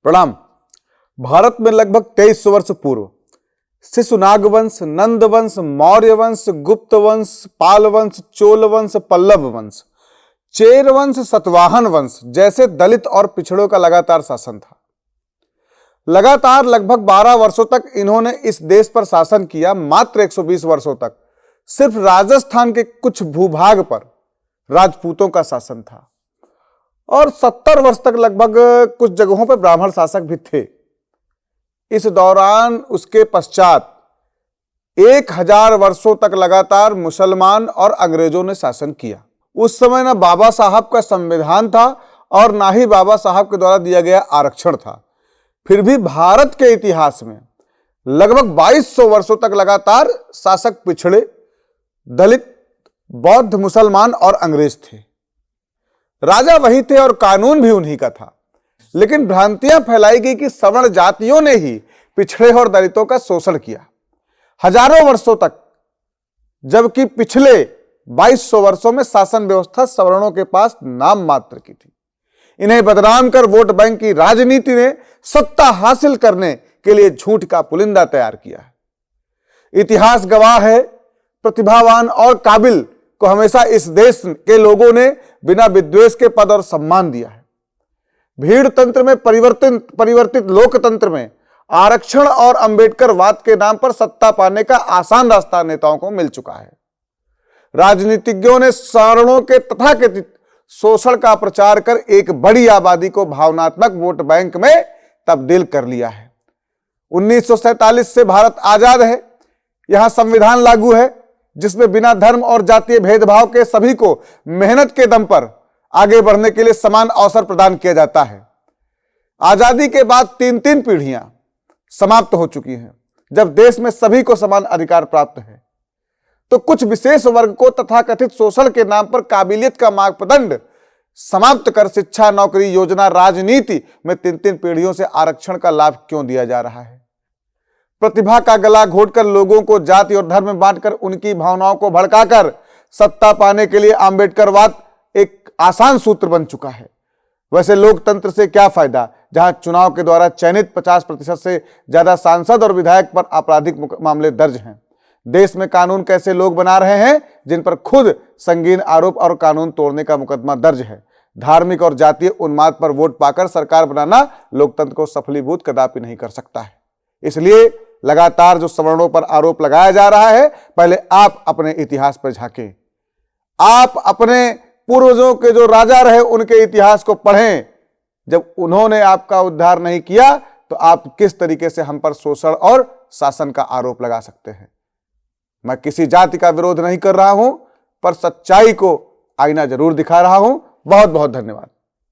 प्रणाम। भारत में लगभग 2300 वर्ष पूर्व शिशुनाग वंश, नंद वंश, मौर्य वंश, गुप्त वंश, पाल वंश, चोल वंश, पल्लव वंश, चेर वंश, सतवाहन वंश जैसे दलित और पिछड़ों का लगातार शासन था। लगातार लगभग 12 वर्षों तक इन्होंने इस देश पर शासन किया। मात्र 120 वर्षों तक सिर्फ राजस्थान के कुछ भूभाग पर राजपूतों का शासन था और 70 वर्ष तक लगभग कुछ जगहों पर ब्राह्मण शासक भी थे। इस दौरान उसके पश्चात 1000 वर्षों तक लगातार मुसलमान और अंग्रेजों ने शासन किया। उस समय ना बाबा साहब का संविधान था और ना ही बाबा साहब के द्वारा दिया गया आरक्षण था। फिर भी भारत के इतिहास में लगभग 2200 वर्षों तक लगातार शासक पिछड़े, दलित, बौद्ध, मुसलमान और अंग्रेज थे। राजा वही थे और कानून भी उन्हीं का था। लेकिन भ्रांतियां फैलाई गई कि सवर्ण जातियों ने ही पिछड़े और दलितों का शोषण किया हजारों वर्षों तक, जबकि पिछले 2200 वर्षों में शासन व्यवस्था सवर्णों के पास नाम मात्र की थी। इन्हें बदनाम कर वोट बैंक की राजनीति ने सत्ता हासिल करने के लिए झूठ का पुलिंदा तैयार किया है। इतिहास गवाह है, प्रतिभावान और काबिल को हमेशा इस देश के लोगों ने बिना विद्वेष के पद और सम्मान दिया है। भीड़ तंत्र में परिवर्तित लोकतंत्र में आरक्षण और अंबेडकरवाद के नाम पर सत्ता पाने का आसान रास्ता नेताओं को मिल चुका है। राजनीतिज्ञों ने सवर्णों के तथाकथित शोषण का प्रचार कर एक बड़ी आबादी को भावनात्मक वोट बैंक में तब्दील कर लिया है। 1947 से भारत आजाद है। यहां संविधान लागू है जिसमें बिना धर्म और जातीय भेदभाव के सभी को मेहनत के दम पर आगे बढ़ने के लिए समान अवसर प्रदान किया जाता है। आजादी के बाद 3 पीढ़ियां समाप्त हो चुकी हैं जब देश में सभी को समान अधिकार प्राप्त है, तो कुछ विशेष वर्ग को तथाकथित शोषण के नाम पर काबिलियत का मापदंड समाप्त कर शिक्षा, नौकरी, योजना, राजनीति में 3 पीढ़ियों से आरक्षण का लाभ क्यों दिया जा रहा है? प्रतिभा का गला घोटकर लोगों को जाति और धर्म में बांटकर उनकी भावनाओं को भड़काकर सत्ता पाने के लिए अंबेडकरवाद एक आसान सूत्र बन चुका है। वैसे लोकतंत्र से क्या फायदा जहां चुनाव के द्वारा चयनित 50% से ज्यादा सांसद और विधायक पर आपराधिक मामले दर्ज हैं। देश में कानून कैसे लोग बना रहे हैं जिन पर खुद संगीन आरोप और कानून तोड़ने का मुकदमा दर्ज है। धार्मिक और जातीय उन्माद पर वोट पाकर सरकार बनाना लोकतंत्र को सफलीभूत कदापि नहीं कर सकता है। इसलिए लगातार जो सवर्णों पर आरोप लगाया जा रहा है, पहले आप अपने इतिहास पर झांकें। आप अपने पूर्वजों के जो राजा रहे उनके इतिहास को पढ़ें। जब उन्होंने आपका उद्धार नहीं किया तो आप किस तरीके से हम पर शोषण और शासन का आरोप लगा सकते हैं? मैं किसी जाति का विरोध नहीं कर रहा हूं, पर सच्चाई को आईना जरूर दिखा रहा हूं। बहुत बहुत धन्यवाद।